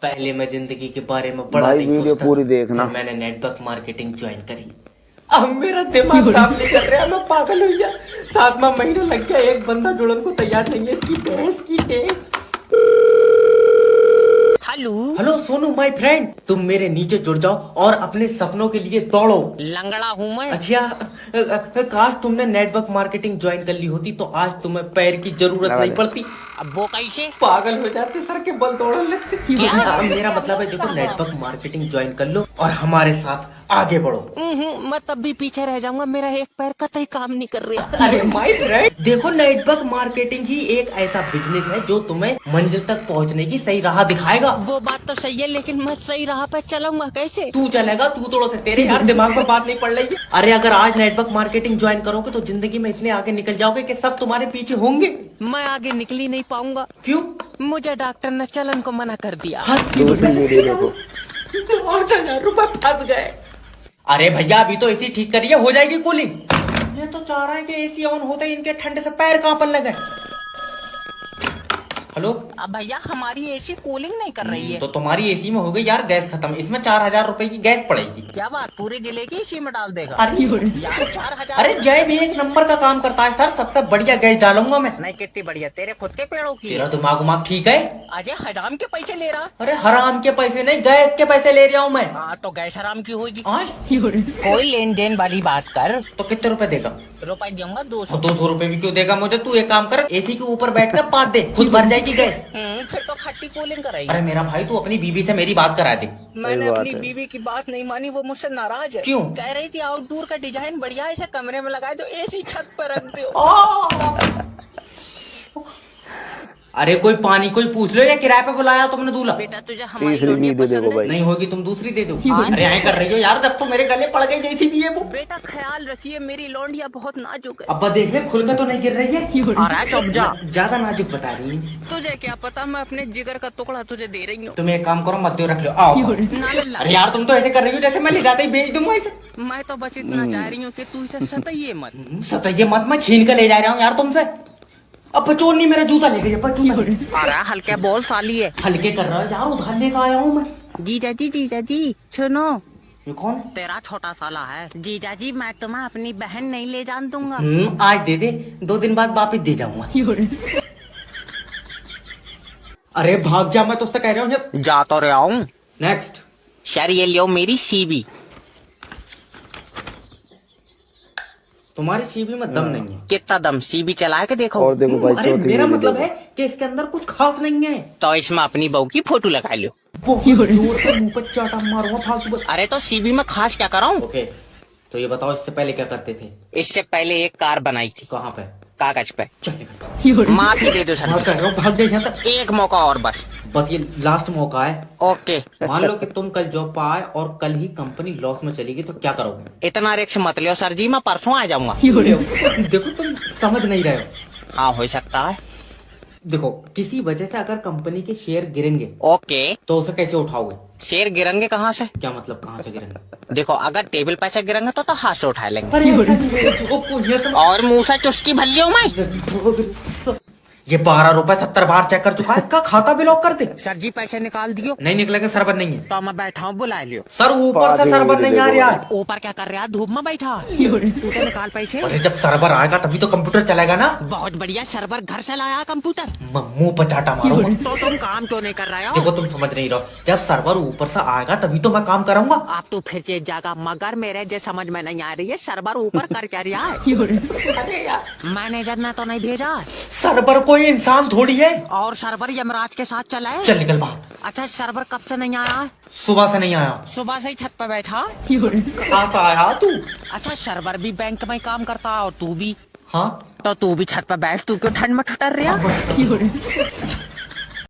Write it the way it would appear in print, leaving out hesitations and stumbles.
पहले मैं जिंदगी के बारे में बड़ा भाई नहीं वीडियो सोचता पूरी था। देखना। फिर मैंने नेटवर्क मार्केटिंग ज्वाइन करी। अब मेरा दिमाग काम नहीं कर रहा, मैं पागल हो गया। 7वां महीना लग गया, एक बंदा जुड़न को तैयार नहीं है। इसकी भैंस की टेक। Hello hello Sonu my friend, तुम मेरे नीचे जुड़ जाओ और अपने सपनों के लिए दौड़ो। लंगड़ा हूँ मैं। अच्छा, काश तुमने नेटवर्क मार्केटिंग ज्वाइन कर ली होती तो आज तुम्हें पैर की जरूरत नहीं पड़ती। अब वो कैसे? पागल हो जाते, सर के बल दौड़ने लगते। मेरा मतलब है देखो, नेटवर्क मार्केटिंग ज्वाइन कर लो और हमारे साथ आगे बढ़ो। मैं तब भी पीछे रह जाऊंगा, मेरा एक पैर कतई काम नहीं कर रहा। अरे माय फ्रेंड, देखो नेटवर्क मार्केटिंग ही एक ऐसा बिजनेस है जो तुम्हें मंजिल तक पहुंचने की सही राह दिखाएगा। वो बात तो सही है, लेकिन मैं सही राह पे चलूंगा कैसे? तू चलेगा, तू तोड़ो से तेरे यार दिमाग में बात नहीं पड़ रही है। अरे अगर आज नेटवर्क मार्केटिंग ज्वाइन करोगे तो जिंदगी में इतने आगे निकल जाओगे कि सब तुम्हारे पीछे होंगे। मैं आगे निकल ही नहीं पाऊंगा। क्यों? मुझे डॉक्टर ने चलन को मना कर दिया। दूसरी वीडियो देखो। 8,000 रुपए फंस गए। अरे भैया अभी तो एसी ठीक करिए, हो जाएगी कूलिंग। ये तो चाह रहे हैं कि एसी ऑन होते ही इनके ठंडे से पैर कांपने लगे। हेलो, अब भैया हमारी एसी कूलिंग नहीं कर रही है। तो तुम्हारी एसी में हो गई यार गैस खत्म। इसमें 4,000 रुपए की गैस पड़ेगी। क्या बात, पूरे जिले की एसी में डाल देगा? अरे यार 4,000। अरे जय भी एक नंबर का काम करता है सर, सबसे बढ़िया गैस डालूंगा मैं। नहीं, कितनी बढ़िया, तेरे खुद के पेड़ों की। तेरा दिमाग उमाग ठीक है? अजय हजाम के पैसे ले रहा। अरे हराम के पैसे नहीं, गैस के पैसे ले रहा हूँ मैं। हाँ तो गैस हराम की होगी। आय? कोई लेन देन वाली बात कर। तो कितने रुपए देगा? रुपए दूंगा 200। 200 रुपए भी क्यों देगा मुझे? तू एक काम कर, एसी के ऊपर बैठ कर पाद दे, खुद भर जाएगी गैस। फिर तो खट्टी कूलिंग कराई। अरे मेरा भाई, तू अपनी बीवी से मेरी बात करा दे। मैंने सही बात अपनी है। बीवी की बात नहीं मानी, वो मुझसे नाराज है। क्यों? कह रही थी आउटडोर का डिजाइन बढ़िया है, इसे कमरे में लगाए दो, एसी छत पर रख दो। अरे कोई पानी कोई पूछ लो, या किराए पे बुलाया तुमने दूल्हा? बेटा तुझे हमारी तीसरी लौंडिया वीडियो पसंद देखो है? भाई। नहीं होगी, तुम दूसरी दे दो। अरे ऐ कर रही हो यार, जब तो मेरे गले पड़ गई जैसी थी ये वो। बेटा ख्याल रखिए, मेरी लौंडिया बहुत नाजुक है। अब्बा देख ले, खुल के तो नहीं गिर रही है। अरे चुप जा। ज्यादा नाजुक बता रही है। तुझे क्या पता, मैं अपने जिगर का टुकड़ा तुझे दे रही हूँ। तुम एक काम करो, मत दो, रख लो। आओ। ना लल्ला। अरे यार तुम तो ऐसे कर रही हो जैसे मैं ले जाते ही बेच दूंगा इसे। मैं तो बस इतना चाह रही हूँ कि तू इसे सताइए मत। सताइए मत, मैं छीन कर ले जा रहा हूँ यार तुमसे। अब चोर नहीं, मेरा जूता ले गई। अरे हल्के बोल साली है। हल्के कर रहा है यार, उधार लेकर आया हूँ मैं। जीजा जी सुनो, ये कौन? तेरा छोटा साला है। जीजा जी, मैं तुम्हें अपनी बहन नहीं ले जान दूंगा। आज दे दे, 2 दिन बाद वापिस दे जाऊंगा। अरे भाग जा, मैं तुझसे कह रहा हूँ। जा तो रहा हूँ। नेक्स्ट। सर ये लियो मेरी सीबी। तुम्हारी सीबी में दम नहीं है। कितना दम, सीबी चला के देखो। और देखो भाई अरे चौथी मेरा वीडियो मतलब देखो। है कि इसके अंदर कुछ खास नहीं है। तो इसमें अपनी बहू की फोटो लगा लो। बहुत जोर से मुंह पर चाटा मारूंगा फालतू। अरे तो सीबी में खास क्या कराऊं? ओके, तो ये बताओ इससे पहले क्या करते थे? इससे पहले एक कार बनाई थी, कहाँ पे? कागज पे। चल निकल। माफी दे दो मैं सर, कह रहा हूँ भाग जा यहाँ तक। एक मौका और बस। बस ये लास्ट मौका है। ओके। मान लो कि तुम कल जॉब पर आए और कल ही कंपनी लॉस में चली गई तो क्या करोगे? इतना रिक्स मत लियो सर जी, मैं परसों आ जाऊंगा। देखो तुम समझ नहीं रहे हो। हाँ हो सकता है। देखो, किसी वजह से अगर कंपनी के शेयर गिरेंगे ओके। तो उसे कैसे उठाओगे? शेर गिरेंगे कहाँ से? क्या मतलब कहाँ से गिरेंगे? देखो, अगर टेबल पे से गिरेंगे तो हाथ से उठा लेंगे। अरे ऐसा नहीं है, ये सब- और मुंह से चुस्की भल्लियो मैं। ये 12 रुपए 70 बार चेक कर चुका है, इसका खाता भी लॉक कर दे। सर जी पैसे निकाल दियो। नहीं निकलेगा, सरबत नहीं है। तो मैं बैठा हूँ, बुला लियो। सर ऊपर से सरबत नहीं आ रहा है। ऊपर क्या कर रहा है, धूप में बैठा? तू तो निकाल पैसे। अरे जब सर्वर आएगा तभी तो कंप्यूटर चलेगा ना। बहुत बढ़िया, सर्वर घर से लाया कंप्यूटर। मुंह पर चाटा मारूंगा। तो तुम काम क्यों नहीं कर रहे हो? देखो तुम समझ नहीं रहो, जब सर्वर ऊपर से आएगा तभी तो मैं काम करूंगा। आप तो फिर से जागा, मगर मेरे जो समझ में नहीं आ रही है, सर्वर ऊपर कर क्या रहा है? अरे यार, मैनेजर ने तो नहीं भेजा? सर्वर कोई इंसान थोड़ी है। और सर्वर यमराज के साथ चला है? चल निकल बाहर। अच्छा, सर्वर कब से नहीं आया है? सुबह से नहीं आया। सुबह से ही छत पर बैठा। कहाँ से आया तू? अच्छा, सर्वर भी बैंक में काम करता है और तू भी? हाँ, तो तू भी छत पर बैठ, तू क्यों ठंड में ठुटर रहा?